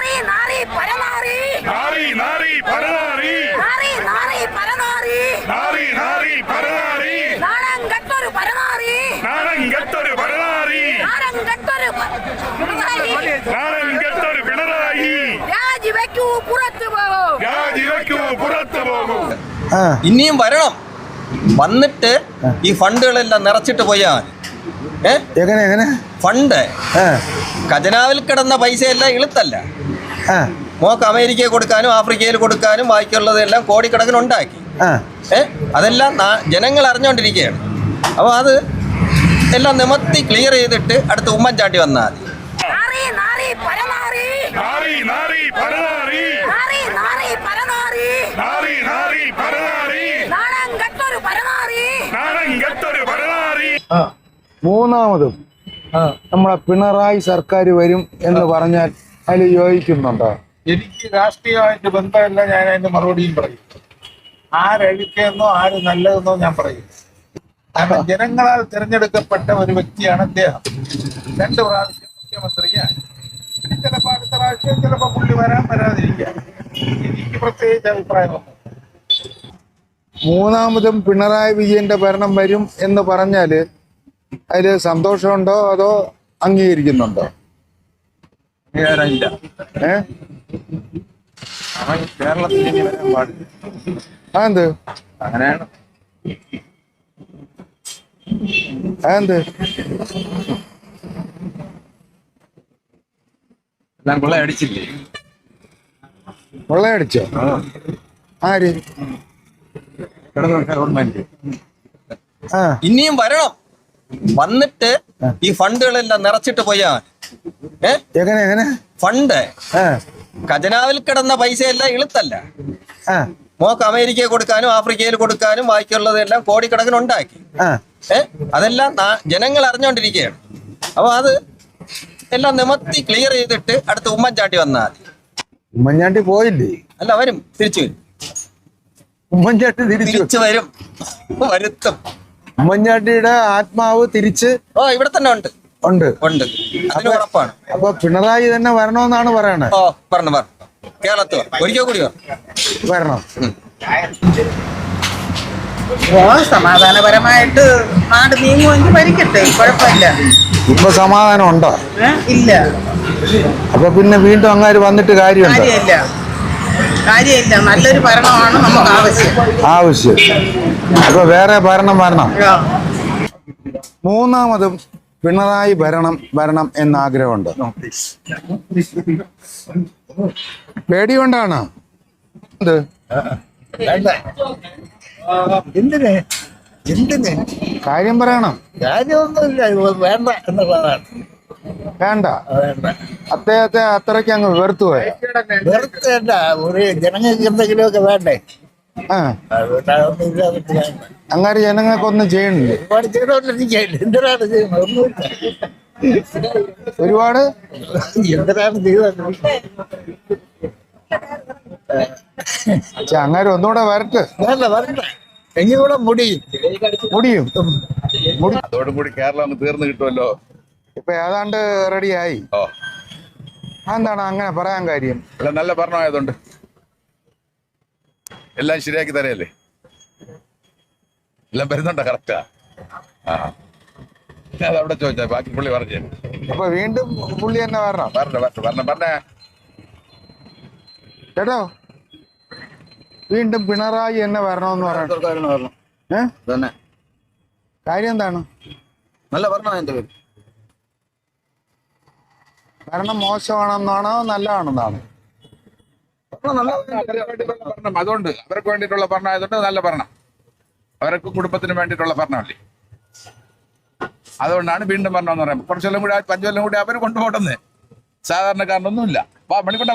നാരി നാരി പരനാരി നാരി നാരി പരനാരി നാരി നാരി പരനാരി നാരി നാരി പരനാരി നാണം കെട്ടൊരു പരനാരി നാണം കെട്ടൊരു പരനാരി നാണം കെട്ടൊരു പിണറായി നാണം കെട്ടൊരു പിണറായി രാജിവെക്കൂ പുറത്തു പോകൂ രാജിവെക്കൂ പുറത്തു പോകൂ. ഇനിയും വരണം, വന്നിട്ട് ഈ ഫണ്ടുകളെല്ലാം നിറച്ചിട്ട് പോയാൽ എങ്ങനെ ഫണ്ട് ഖജനാവിൽ കിടന്ന പൈസയെല്ലാം ഇളുത്തല്ല. മോക്ക് അമേരിക്കയിൽ കൊടുക്കാനും ആഫ്രിക്കയിൽ കൊടുക്കാനും ബാക്കിയുള്ളതെല്ലാം കോടിക്കണക്കിന് ഉണ്ടാക്കി. അതെല്ലാം ജനങ്ങൾ അറിഞ്ഞുകൊണ്ടിരിക്കുകയാണ്. അപ്പോൾ അത് എല്ലാം നിമത്തി ക്ലിയർ ചെയ്തിട്ട് അടുത്ത ഉമ്മൻചാണ്ടി വന്നാൽ മതി. നാരി നാരി പരനാരി നാരി നാരി പരനാരി നാരി നാരി പരനാരി നാരി നാരി പരനാരി നാണം കെട്ടൊരു പരനാരി നാണം കെട്ടൊരു പരനാരി. മൂന്നാമതും നമ്മളെ പിണറായി സർക്കാർ വരും എന്ന് പറഞ്ഞാൽ അതിൽ യോജിക്കുന്നുണ്ടോ? എനിക്ക് രാഷ്ട്രീയമായിട്ട് ബന്ധമില്ല. ഞാൻ അതിന്റെ മറുപടിയും പറയും. ആരെഴുക്കെന്നോ ആര് നല്ലതെന്നോ ഞാൻ പറയും. കാരണം ജനങ്ങളാൽ തിരഞ്ഞെടുക്കപ്പെട്ട ഒരു വ്യക്തിയാണ് അദ്ദേഹം. 2 പ്രാവശ്യം മുഖ്യമന്ത്രിയാണ്. ചിലപ്പോൾ അടുത്ത പ്രാവശ്യം ചിലപ്പോൾ പുള്ളി വരാതിരിക്കാം. എനിക്ക് പ്രത്യേകിച്ച് അഭിപ്രായമൊന്നും. മൂന്നാമതും പിണറായി വിജയന്റെ ഭരണം വരും എന്ന് പറഞ്ഞാല് അതില് സന്തോഷമുണ്ടോ അതോ അംഗീകരിക്കുന്നുണ്ടോ? ഇല്ല. അവൻ കേരളത്തിൽ ഇനി വരാൻ പാടില്ല. അതെന്ത് അങ്ങനെയാണ്. അതെന്ത് എല്ലാം കൊള്ളയടിച്ചില്ലേ? കൊള്ളയടിച്ചോ? ആര്? ഗവൺമെന്റ്. ഇനിയും വരണം, വന്നിട്ട് ഈ ഫണ്ടുകളെല്ലാം നിറച്ചിട്ട് പോയാൽ എങ്ങനെ ഫണ്ട് ഖജനാവിൽ കിടന്ന പൈസയെല്ലാം ഇളുത്തല്ല. മോക്ക് അമേരിക്കയിൽ കൊടുക്കാനും ആഫ്രിക്കയിൽ കൊടുക്കാനും ബാക്കിയുള്ളതെല്ലാം കോടിക്കണക്കിന് ഉണ്ടാക്കി. അതെല്ലാം ജനങ്ങൾ അറിഞ്ഞുകൊണ്ടിരിക്കുകയാണ്. അപ്പോൾ അത് എല്ലാം നിമത്തി ക്ലിയർ ചെയ്തിട്ട് അടുത്ത ഉമ്മൻചാണ്ടി വന്നാൽ മതി. ഉമ്മൻചാണ്ടി പോയില്ലേ? അല്ല, വരും, തിരിച്ചു വരും. ഉമ്മൻചാണ്ടി തിരിച്ചു വരും, വരുത്തും. ഉമ്മൻചാണ്ടിയുടെ ആത്മാവ് തിരിച്ച് ഇവിടെ തന്നെ ഉണ്ട്. അതിന് ഉറപ്പാണ്. അപ്പൊ പിണറായി തന്നെ വരണമെന്നാണ് പറയണത്. പറഞ്ഞു കേരളത്തിൽ ഒരിക്കൽ കൂടി വരണം. സമാധാനപരമായിട്ട് നാട് നീങ്ങുമെങ്കിൽ ഭരിക്കട്ടെ, കുഴപ്പമില്ല. ഇപ്പൊ സമാധാനം ഉണ്ടോ? ഇല്ല. അപ്പൊ പിന്നെ വീണ്ടും അങ്ങാര് വന്നിട്ട് കാര്യമില്ല. നല്ലൊരു ഭരണമാണ് നമുക്ക് ആവശ്യം. അപ്പൊ വേറെ ഭരണം വരണം. മൂന്നാമതും പിണറായി വരണം എന്ന ആഗ്രഹമുണ്ട്. പേടികൊണ്ടാണ്. എന്തിന് കാര്യം പറയണം. കാര്യമൊന്നുമില്ല, വേണ്ട എന്നുള്ളതാണ്. വേണ്ട, അദ്ദേഹത്തെ അത്രയ്ക്ക് അങ്ങ് വെറുത്തുപോയ. വെറുത്തല്ല, ഒരു ജനങ്ങൾക്ക് എന്തെങ്കിലുമൊക്കെ വേണ്ടേ? അങ്ങനെ ജനങ്ങൾക്കൊന്നും ചെയ്യണില്ലേ? ഒരുപാട് ചെയ്തോണ്ടിരിക്കയില്ല. എന്തിനാണ് ചെയ്യുന്നത്? ഒന്നുമില്ല. ഒരുപാട് എന്തിനാണ് ചെയ്തത്? അങ്ങനെ ഒന്നുകൂടെ വരട്ടെ. വേണ്ട, വരണ്ട. എങ്ങനെയൂടെ മുടിയും. അതോടുകൂടി കേരളം അങ്ങ് തീർന്നു കിട്ടുമല്ലോ. ഇപ്പൊ ഏതാണ്ട് റെഡിയായി. എന്താണ് അങ്ങനെ പറയാൻ കാര്യം? നല്ല ഭരണമായതുകൊണ്ട് എല്ലാം ശരിയാക്കി തരയല്ലേ. എല്ലാം വരുന്നുണ്ടോ? കറക്റ്റാ. അതവിടെ ചോദിച്ചാ ബാക്കി പുള്ളി പറഞ്ഞു. അപ്പൊ വീണ്ടും പുള്ളി തന്നെ വരണം. പറഞ്ഞേ കേട്ടോ, വീണ്ടും പിണറായി തന്നെ വരണമെന്ന് പറയണം. കാര്യം എന്താണ്? നല്ല ഭരണം. എന്റെ പേര് ഭരണം മോശമാണെന്നാണോ നല്ലതാണെന്നാണോ? അതുകൊണ്ട് അവർക്ക് വേണ്ടിയിട്ടുള്ള ഭരണം ആയതുകൊണ്ട് നല്ല ഭരണം. അവർക്ക് കുടുംബത്തിന് വേണ്ടിയിട്ടുള്ള ഭരണമല്ലേ. അതുകൊണ്ടാണ് വീണ്ടും ഭരണം എന്ന് പറയുമ്പോൾ കുറച്ചെല്ലാം കൂടി 5 കൊല്ലം കൂടി അവർ കൊണ്ടുപോകുന്നത്. സാധാരണക്കാരനൊന്നുമില്ല. മണിക്കൂട്ട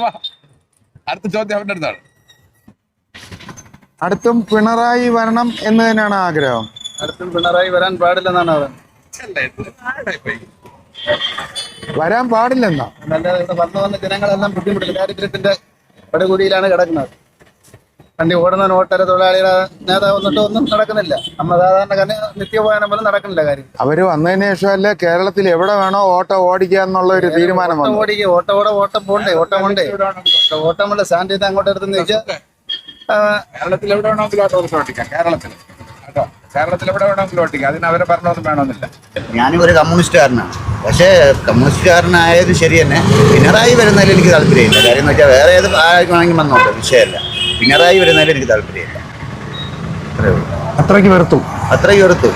അടുത്ത ചോദ്യം അവരുടെ അടുത്താണ്. അടുത്തും പിണറായി വരണം എന്ന് തന്നെയാണ് ആഗ്രഹം. അടുത്തും പിണറായി വരാൻ പാടില്ലെന്നാണ് അവർ. വരാൻ പാടില്ലെന്നാ? ഇവിടെ വന്ന് ജനങ്ങളെല്ലാം ബുദ്ധിമുട്ടില്ല. ദാരിദ്ര്യത്തിന്റെ പടുകൂടിയിലാണ് കിടക്കുന്നത്. വണ്ടി ഓടുന്നവന് ഓട്ടര തൊഴിലാളിയുടെ നേതാവ് വന്നിട്ട് ഒന്നും നടക്കുന്നില്ല. നമ്മൾ സാധാരണക്കാരന് നിത്യപോകാനും പോലും നടക്കുന്നില്ല കാര്യം. അവര് വന്നതിന് ശേഷമല്ലേ കേരളത്തിൽ എവിടെ വേണോ ഓട്ടോ ഓടിക്കുക എന്നുള്ള ഒരു തീരുമാനം വന്നു. ഓട്ടം പോണ്ടേ, ഓട്ടമുള്ള സ്റ്റാൻഡ് ചെയ്ത് അങ്ങോട്ട് എടുത്തെന്ന് വെച്ചാൽ കേരളത്തിൽ എവിടെ വേണമെങ്കിലും ഓട്ടോ റിക്ഷ ഓട്ടിക്കാം. കേരളത്തിൽ എവിടെ വേണമെങ്കിലും ഓട്ടിക്കാം. അതിന് അവരെ പറഞ്ഞൊന്നും വേണമെന്നില്ല. ഞാനും ഒരു കമ്മ്യൂണിസ്റ്റുകാരനാണ്. പക്ഷേ കമ്മ്യൂണിസ്റ്റുകാരനായത് ശരി തന്നെ, പിണറായി വരുന്നതിൽ എനിക്ക് താല്പര്യമില്ല. കാര്യം എന്ന് വെച്ചാൽ വേറെ ഏത് ആണെങ്കിൽ വന്നോട്ടെ, വിഷയമല്ല. പിണറായി വരുന്നതിൽ എനിക്ക് താല്പര്യമില്ല. അത്രയ്ക്ക് വെറുത്തു.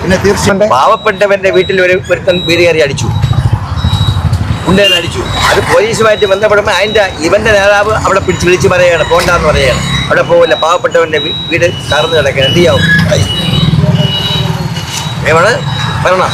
പിന്നെ തീർച്ചയായും പാവപ്പെട്ടവന്റെ വീട്ടിൽ ഒരുത്തൻ വീട് കയറി അടിച്ചു, ഉണ്ടേന്ന് അടിച്ചു. അത് പോലീസുമായിട്ട് ബന്ധപ്പെടുമ്പോൾ ഇവന്റെ നേതാവ് അവിടെ വിളിച്ച് പറയുകയാണ്, പോണ്ടാന്ന് പറയുകയാണ്. അവിടെ പോകില്ല, പാവപ്പെട്ടവന്റെ വീട് കറന്ന് കിടക്കാൻ എന്ത് ചെയ്യാവും? ഭരണം